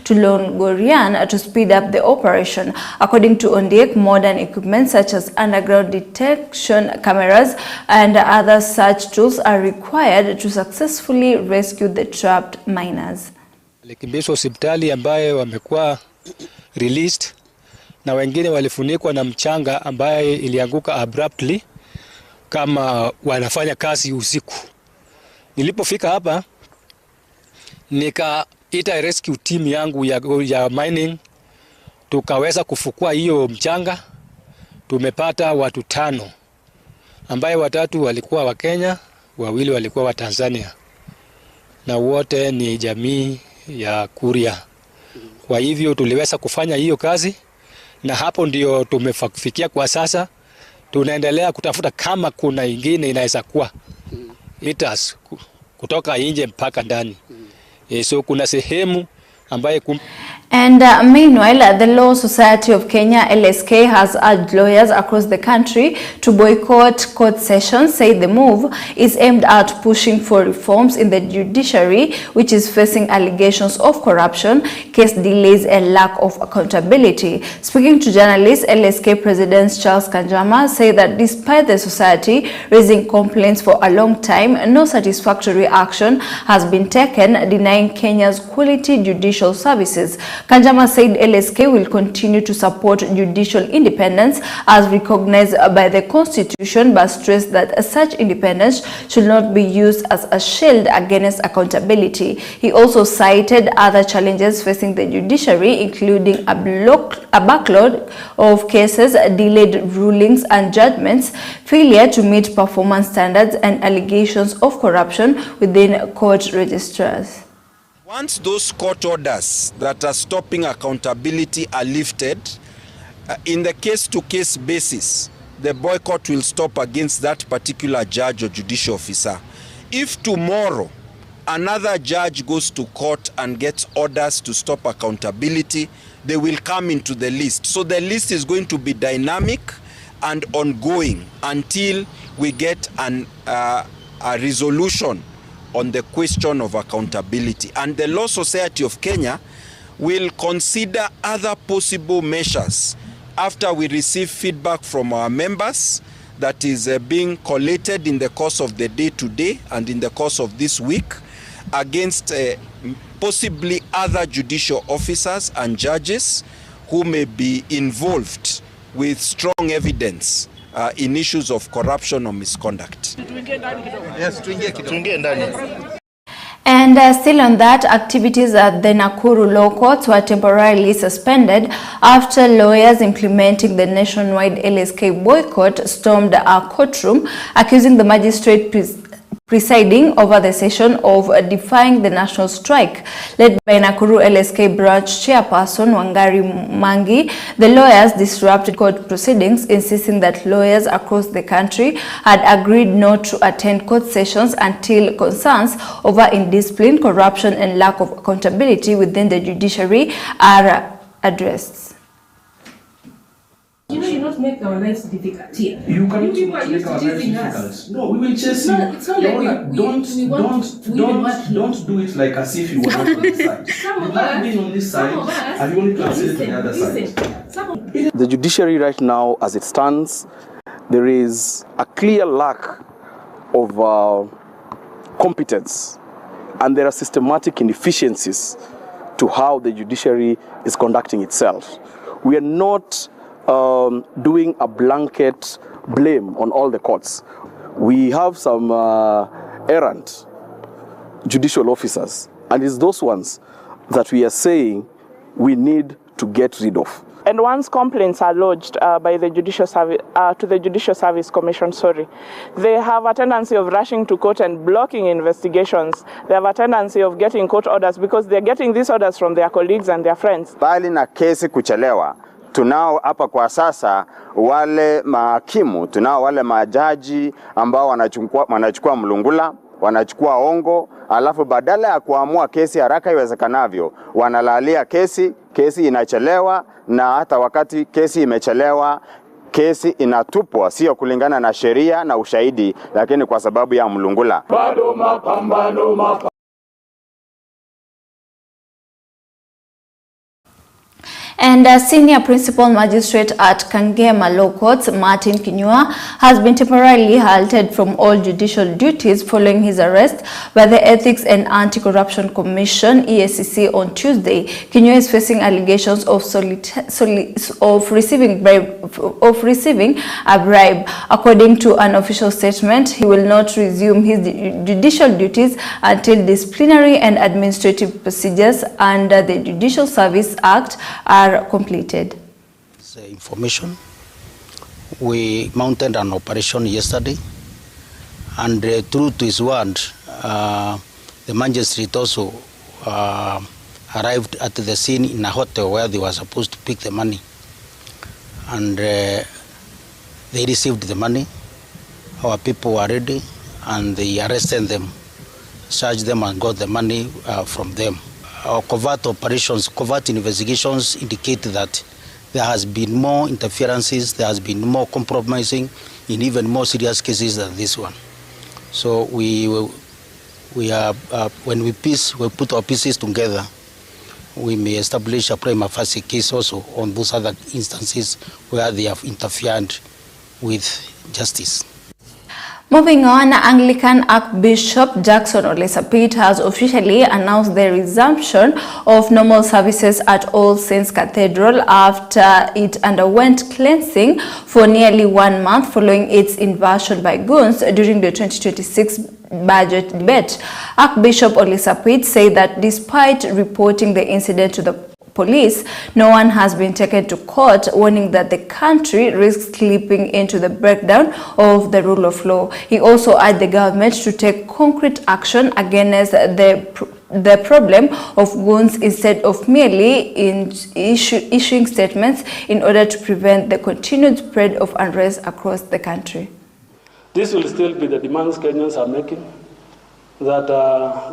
to Longorian to speed up the operation. According to Ondiek, modern equipment such as underground detection cameras and other such tools are required to successfully rescue the trapped miners. Walikimbizwa hospitali ambaye wamekuwa released na wengine walifunikwa na mchanga ambaye ilianguka abruptly kama wanafanya kazi usiku. Nilipofika hapa nikaita rescue team yangu ya mining, tukaweza kufukua hiyo mchanga. Tumepata watu 5 ambaye 3 walikuwa wa Kenya, 2 walikuwa wa Tanzania, na wote ni jamii ya Kuria. Kwa hivyo tuliweza kufanya hiyo kazi, na hapo ndio tumefikia kwa sasa. Tunaendelea kutafuta kama kuna ingine inaweza kuwa itas kutoka nje mpaka ndani. So kuna sehemu ambaye And meanwhile, the Law Society of Kenya, LSK, has urged lawyers across the country to boycott court sessions, say the move is aimed at pushing for reforms in the judiciary, which is facing allegations of corruption, case delays and lack of accountability. Speaking to journalists, LSK President Charles Kanjama said that despite the society raising complaints for a long time, no satisfactory action has been taken, denying Kenya's quality judicial services. Kanjama said LSK will continue to support judicial independence as recognized by the Constitution, but stressed that such independence should not be used as a shield against accountability. He also cited other challenges facing the judiciary, including a backlog of cases, delayed rulings and judgments, failure to meet performance standards, and allegations of corruption within court registrars. Once those court orders that are stopping accountability are lifted, in the case-to-case basis, the boycott will stop against that particular judge or judicial officer. If tomorrow another judge goes to court and gets orders to stop accountability, they will come into the list. So the list is going to be dynamic and ongoing until we get a resolution on the question of accountability. And the Law Society of Kenya will consider other possible measures after we receive feedback from our members that is being collated in the course of the day today and in the course of this week against possibly other judicial officers and judges who may be involved with strong evidence in issues of corruption or misconduct. Yes, and still on that, activities at the Nakuru Law Courts were temporarily suspended after lawyers implementing the nationwide LSK boycott stormed a courtroom, accusing the magistrate presiding over the session of defying the national strike. Led by Nakuru LSK branch chairperson Wangari Mangi, the lawyers disrupted court proceedings, insisting that lawyers across the country had agreed not to attend court sessions until concerns over indiscipline, corruption and lack of accountability within the judiciary are addressed. You should not make our lives difficult here. You cannot make our lives difficult. No, we will chase you. No, it's not like don't do it like as if you were not on this side. You have been on this side and you want to accept the other side. The judiciary right now, as it stands, there is a clear lack of competence, and there are systematic inefficiencies to how the judiciary is conducting itself. We are not doing a blanket blame on all the courts. We have some errant judicial officers, and it's those ones that we are saying we need to get rid of. And once complaints are lodged by the Judicial Service to the Judicial Service Commission, they have a tendency of rushing to court and blocking investigations. They have a tendency of getting court orders because they're getting these orders from their colleagues and their friends. Bali na kesi kuchelewa, tunao hapa kwa sasa wale mahakimu, tunao wale majaji ambao wanachukua mlungula, wanachukua ongo, alafu badala ya kuamua kesi haraka iwezekanavyo, wanalalia kesi inachelewa, na hata wakati kesi imechelewa, kesi inatupwa sio kulingana na sheria na ushahidi, lakini kwa sababu ya mlungula. Bado mapambano And a senior principal magistrate at Kangema Law Courts, Martin Kinyua, has been temporarily halted from all judicial duties following his arrest by the Ethics and Anti-Corruption Commission (EACC) on Tuesday. Kinyua is facing allegations of receiving a bribe. According to an official statement, he will not resume his judicial duties until disciplinary and administrative procedures under the Judicial Service Act are completed. Information. We mounted an operation yesterday, and true to his word, the magistrate also arrived at the scene in a hotel where they were supposed to pick the money, and they received the money. Our people were ready, and they arrested them, charged them, and got the money from them. Our covert operations, covert investigations indicate that there has been more interferences, there has been more compromising in even more serious cases than this one. So when we put our pieces together, we may establish a prima facie case also on those other instances where they have interfered with justice. Moving on, Anglican Archbishop Jackson Ole Sapit has officially announced the resumption of normal services at All Saints Cathedral after it underwent cleansing for nearly 1 month following its invasion by goons during the 2026 budget debate. Archbishop Ole Sapit said that despite reporting the incident to the police, no one has been taken to court, warning that the country risks slipping into the breakdown of the rule of law. He also urged the government to take concrete action against the problem of goons instead of merely issuing statements in order to prevent the continued spread of unrest across the country. This will still be the demands Kenyans are making, that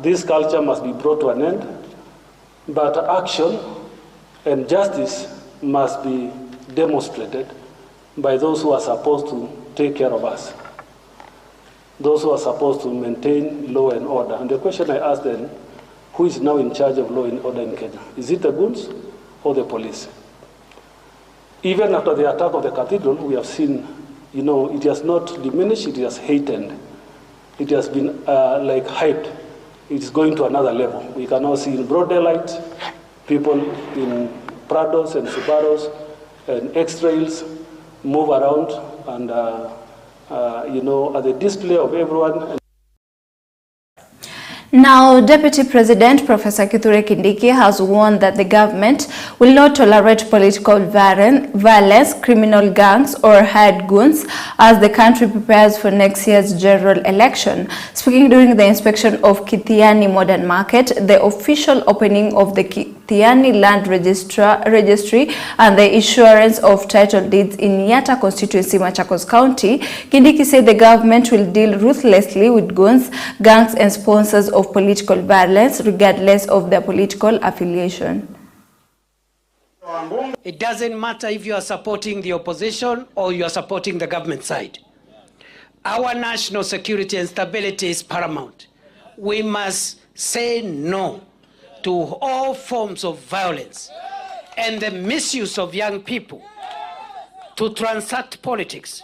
this culture must be brought to an end, but action and justice must be demonstrated by those who are supposed to take care of us, those who are supposed to maintain law and order. And the question I asked then, who is now in charge of law and order in Kenya? Is it the goons or the police? Even after the attack of the cathedral, we have seen, it has not diminished, it has heightened. It has been like hyped. It's going to another level. We can now see in broad daylight people in Prados and Subaros and X-Trails move around and, at the display of everyone. Now, Deputy President Professor Kithure Kindiki has warned that the government will not tolerate political violence, criminal gangs or hired goons as the country prepares for next year's general election. Speaking during the inspection of Kithiani Modern Market, the official opening of the Kithiani Land Registry and the issuance of title deeds in Yatta constituency, Machakos County, Kindiki said the government will deal ruthlessly with goons, gangs and sponsors of political violence regardless of their political affiliation. It doesn't matter if you are supporting the opposition or you are supporting the government side. Our national security and stability is paramount. We must say no to all forms of violence and the misuse of young people to transact politics.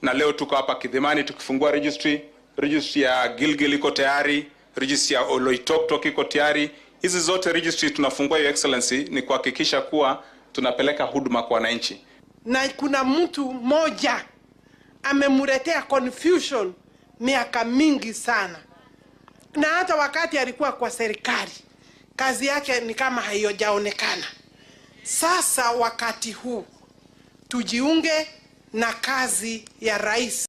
Na leo tuko hapa Kidhimani tukifungua registry ya Gilgil iko tayari, registry ya Oloitoktok iko tayari. Hizi zote registry tunafungua, Your Excellency, ni kuhakikisha kuwa tunapeleka huduma kwa wananchi. Na kuna mtu moja amemuletea confusion miaka mingi sana. Na hata wakati alikuwa kwa serikali, kazi yake ni kama haijaonekana. Sasa wakati huu tujiunge na kazi ya rais.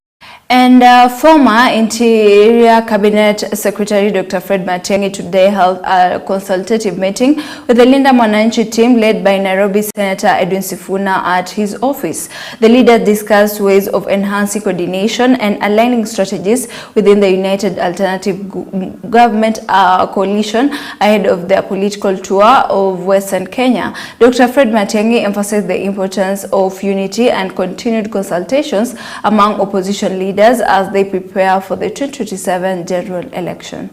And former Interior Cabinet Secretary Dr. Fred Matiang'i today held a consultative meeting with the Linda Mwananchi team led by Nairobi Senator Edwin Sifuna at his office. The leaders discussed ways of enhancing coordination and aligning strategies within the United Alternative Government coalition ahead of their political tour of Western Kenya. Dr. Fred Matiang'i emphasized the importance of unity and continued consultations among opposition leaders as they prepare for the 2027 general election.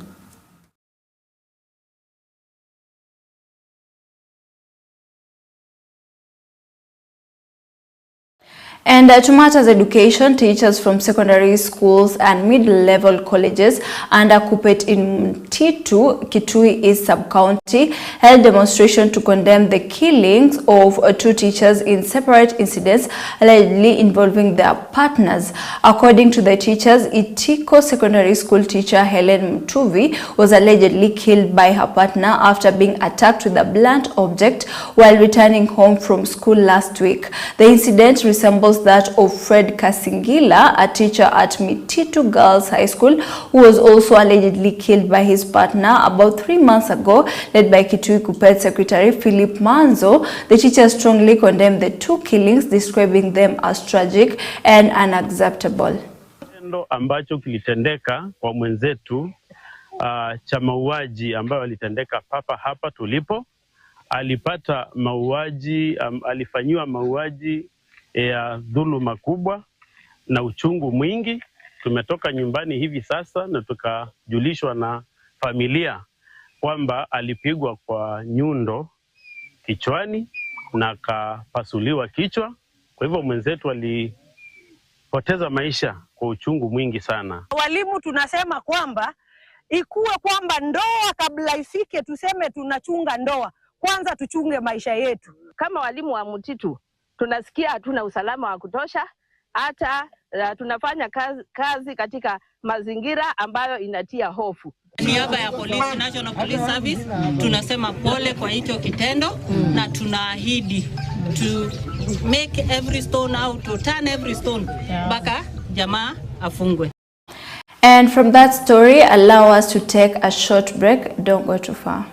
And to matters education, teachers from secondary schools and mid-level colleges under Kupet in T2, Kitui East Sub-County, held demonstration to condemn the killings of 2 teachers in separate incidents allegedly involving their partners. According to the teachers, Itiko Secondary School teacher Helen Mtuvi was allegedly killed by her partner after being attacked with a blunt object while returning home from school last week. The incident resembles that of Fred Kasingila, a teacher at Mititu Girls High School, who was also allegedly killed by his partner about 3 months ago, led by Kitui Kupet Secretary Philip Manzo. The teacher strongly condemned the 2 killings, describing them as tragic and unacceptable. Kitendo ambacho kilitendeka kwa mwenzetu cha mauaji ambayo alitendeka papa hapa tulipo, alipata mauaji, alifanyiwa mauaji ya dhuluma kubwa na uchungu mwingi. Tumetoka nyumbani hivi sasa na tukajulishwa na familia kwamba alipigwa kwa nyundo kichwani na akapasuliwa kichwa. Kwa hivyo mwenzetu alipoteza maisha kwa uchungu mwingi sana. Walimu tunasema kwamba ikuwe kwamba ndoa kabla ifike tuseme tunachunga ndoa, kwanza tuchunge maisha yetu. Kama walimu wa Mtitu tunasikia hatuna usalama wa kutosha, hata tunafanya kazi katika mazingira ambayo inatia hofu. Niaba ya Police, National Police Service, tunasema pole kwa hicho kitendo na tunaahidi to make every stone out, to turn every stone mpaka jamaa afungwe. And from that story, allow us to take a short break. Don't go too far.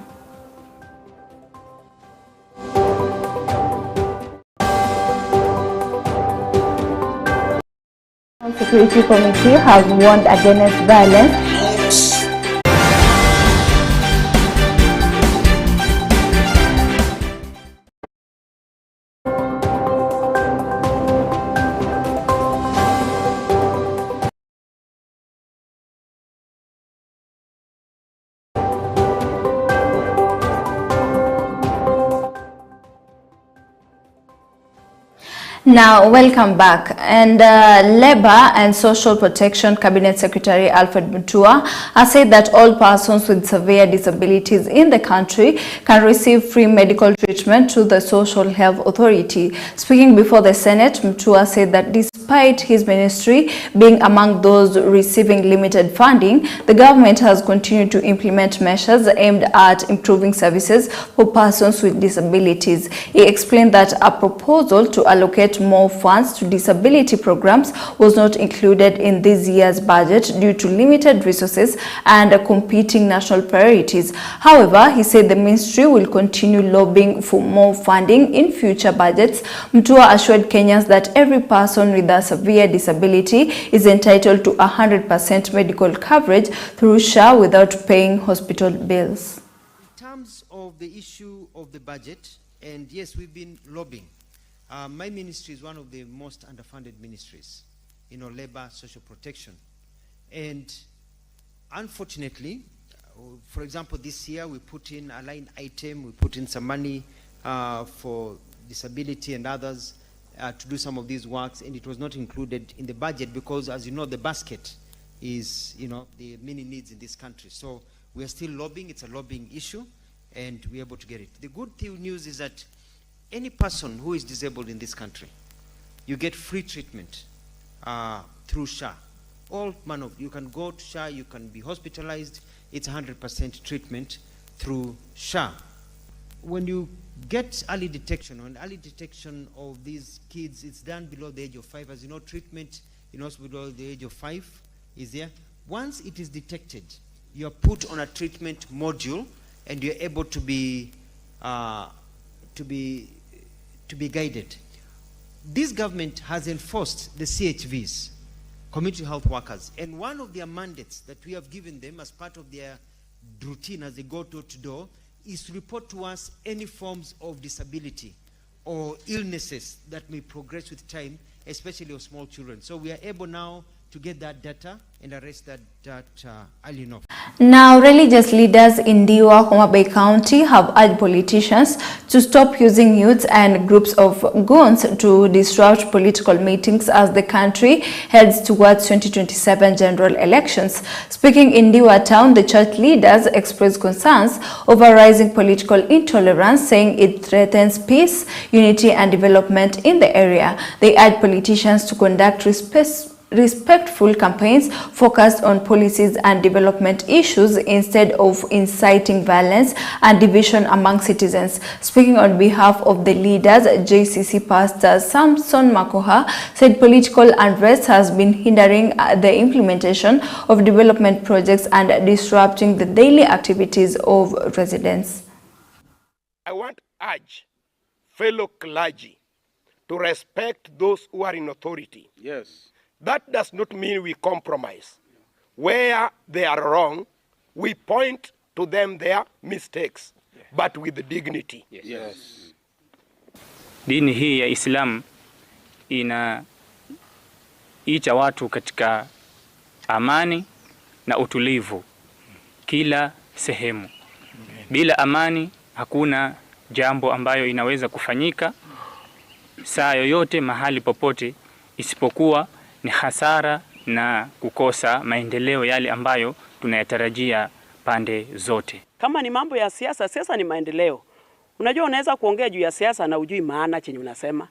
Security Committee has warned against violence. Now, welcome back. And Labor and Social Protection Cabinet Secretary Alfred Mutua has said that all persons with severe disabilities in the country can receive free medical treatment through the Social Health Authority. Speaking before the Senate, Mutua said that despite his ministry being among those receiving limited funding, the government has continued to implement measures aimed at improving services for persons with disabilities. He explained that a proposal to allocate more funds to disability programs was not included in this year's budget due to limited resources and competing national priorities. However, he said the ministry will continue lobbying for more funding in future budgets. Mutua assured Kenyans that every person with a severe disability is entitled to 100% medical coverage through SHA without paying hospital bills. In terms of the issue of the budget, and yes, we've been lobbying. My ministry is one of the most underfunded ministries, labor, social protection. And unfortunately, for example, this year we put in a line item, we put in some money for disability and others to do some of these works, and it was not included in the budget because, as you know, the basket is, the many needs in this country. So we are still lobbying. It's a lobbying issue, and we're able to get it. The good news is that any person who is disabled in this country, you get free treatment through SHA. All manner of, you can go to SHA, you can be hospitalized. It's 100% treatment through SHA. When you get early detection, of these kids, it's done below the age of 5. As you know, treatment below the age of 5 is there. Once it is detected, you're put on a treatment module, and you're able to be guided. This government has enforced the CHVs, community health workers, and one of their mandates that we have given them as part of their routine as they go door to door is to report to us any forms of disability or illnesses that may progress with time, especially of small children. So we are able now to get that data and arrest that early enough. Now, religious leaders in Diwa, Homa Bay County have urged politicians to stop using youths and groups of goons to disrupt political meetings as the country heads towards 2027 general elections. Speaking in Diwa town, the church leaders expressed concerns over rising political intolerance, saying it threatens peace, unity and development in the area. They urged politicians to conduct respectful campaigns focused on policies and development issues instead of inciting violence and division among citizens. Speaking on behalf of the leaders, JCC Pastor Samson Makoha said political unrest has been hindering the implementation of development projects and disrupting the daily activities of residents. I want to urge fellow clergy to respect those who are in authority. Yes. That does not mean we compromise. Where they are wrong, we point to them their mistakes, but with dignity. Yes. Dini hii ya Islam inaita watu katika amani na utulivu kila sehemu. Bila amani hakuna jambo ambayo inaweza kufanyika saa yoyote mahali popote, isipokuwa ni hasara na kukosa maendeleo yale ambayo tunayatarajia pande zote. Kama ni mambo ya siasa, siasa ni maendeleo. Unajua unaweza kuongea juu ya siasa na ujui maana chenye unasema.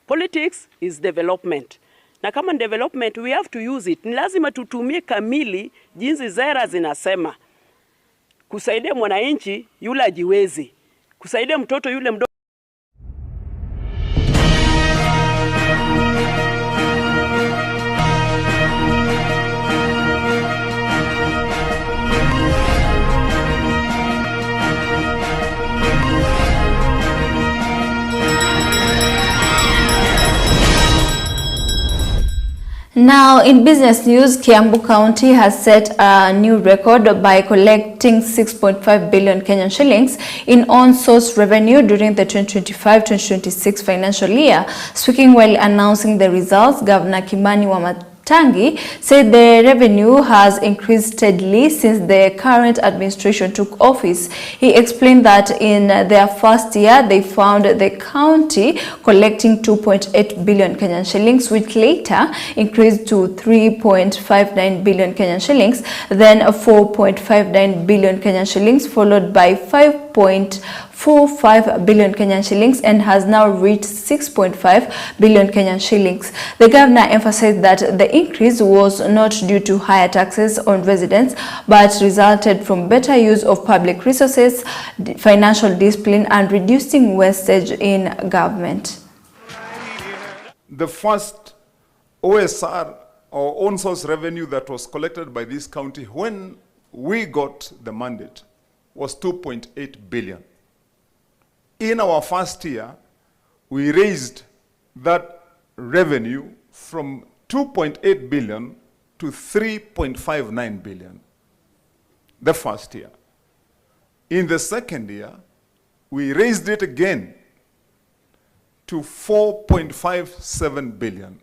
Politics is development. Na kama ni development, we have to use it. Ni lazima tutumie kamili jinsi zera zinasema. Kusaidia mwananchi yule ajiwezi. Kusaidia mtoto yule mdogo. Now, in business news, Kiambu County has set a new record by collecting 6.5 billion Kenyan shillings in on-source revenue during the 2025-2026 financial year. Speaking while announcing the results, Governor Kimani Wamatangi said the revenue has increased steadily since the current administration took office. He explained that in their first year, they found the county collecting 2.8 billion Kenyan shillings, which later increased to 3.59 billion Kenyan shillings, then 4.59 billion Kenyan shillings, followed by 5.45 billion Kenyan shillings, and has now reached 6.5 billion Kenyan shillings. The governor emphasized that the increase was not due to higher taxes on residents, but resulted from better use of public resources, financial discipline, and reducing wastage in government. The first OSR, or on-source revenue, that was collected by this county when we got the mandate was 2.8 billion. In our first year, we raised that revenue from 2.8 billion to 3.59 billion the first year. In the second year, we raised it again to 4.57 billion.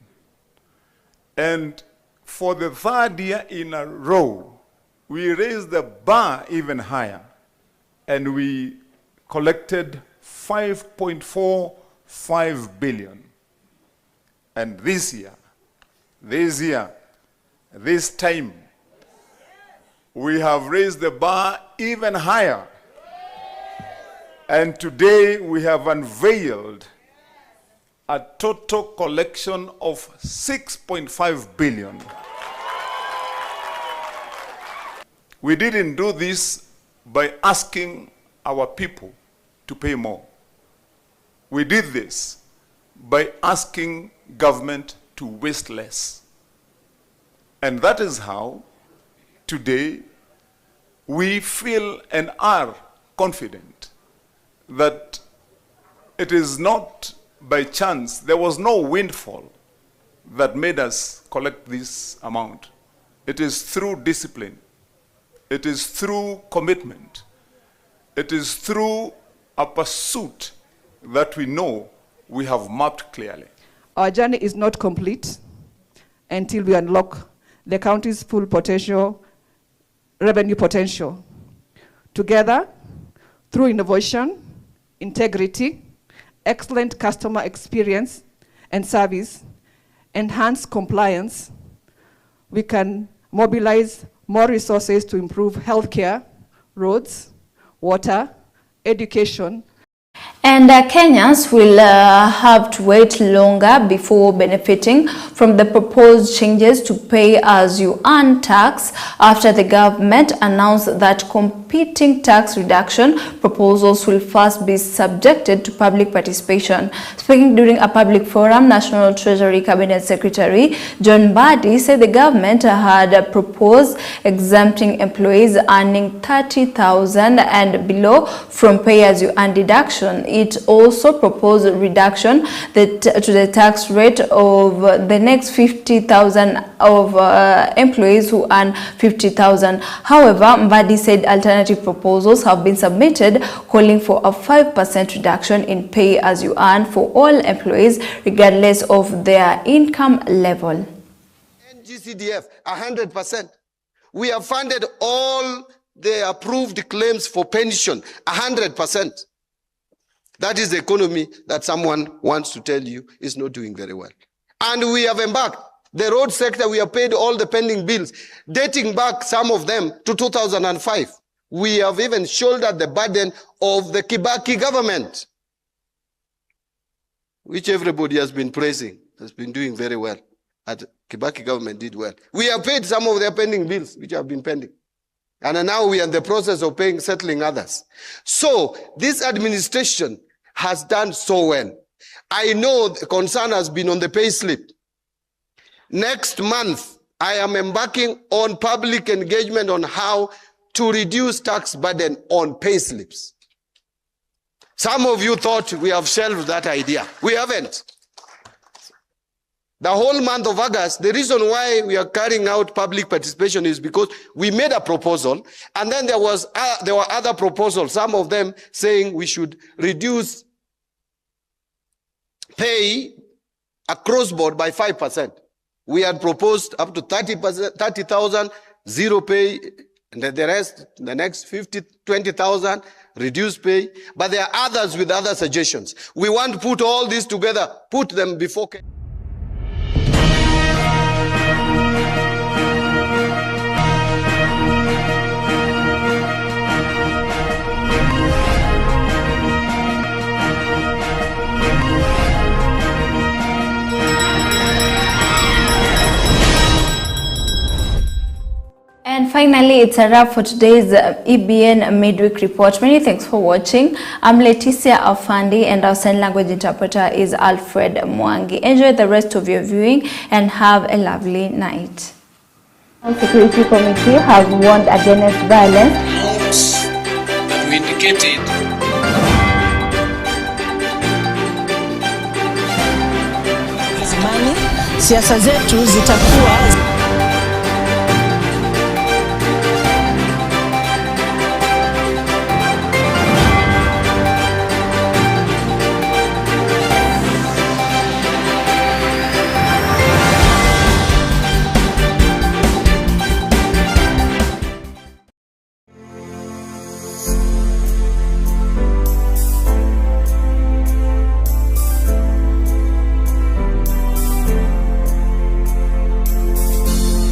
And for the third year in a row, we raised the bar even higher, and we collected 5.45 billion. And this time, we have raised the bar even higher. And today we have unveiled a total collection of 6.5 billion. We didn't do this by asking our people to pay more. We did this by asking government to waste less. And that is how today we feel and are confident that it is not by chance, there was no windfall that made us collect this amount. It is through discipline. It is through commitment. It is through a pursuit that we know we have mapped clearly. Our journey is not complete until we unlock the county's full potential, revenue potential. Together, through innovation, integrity, excellent customer experience and service, enhanced compliance, we can mobilize more resources to improve healthcare, roads, water, education. And Kenyans will have to wait longer before benefiting from the proposed changes to pay-as-you-earn tax after the government announced that competing tax reduction proposals will first be subjected to public participation. Speaking during a public forum, National Treasury Cabinet Secretary John Mbadi said the government had proposed exempting employees earning 30,000 and below from pay-as-you-earn deduction. It also proposed a reduction to the tax rate of the next 50,000 of employees who earn 50,000. However, Mbadi said alternative proposals have been submitted calling for a 5% reduction in pay as you earn for all employees regardless of their income level. NGCDF 100%. We have funded all the approved claims for pension 100%. That is the economy that someone wants to tell you is not doing very well. And we have embarked. The road sector, we have paid all the pending bills, dating back some of them to 2005. We have even shouldered the burden of the Kibaki government, which everybody has been praising, has been doing very well. And Kibaki government did well. We have paid some of their pending bills, which have been pending. And now we are in the process of settling others. So this administration has done so well. I know the concern has been on the pay slip. Next month, I am embarking on public engagement on how to reduce tax burden on pay slips. Some of you thought we have shelved that idea. We haven't. The whole month of August, the reason why we are carrying out public participation is because we made a proposal, and then there were other proposals, some of them saying we should reduce pay across board by 5%. We had proposed up to 30%, 30,000, zero pay, and then the rest, the next 20,000, reduce pay. But there are others with other suggestions. We want to put all this together, put them before. And finally, it's a wrap for today's EBN midweek report. Many thanks for watching. I'm Leticia Afandi and our sign language interpreter is Alfred Mwangi. Enjoy the rest of your viewing and have a lovely night. The Security Committee has warned against violence. Notes that we indicated. Siasa zetu zitakuwa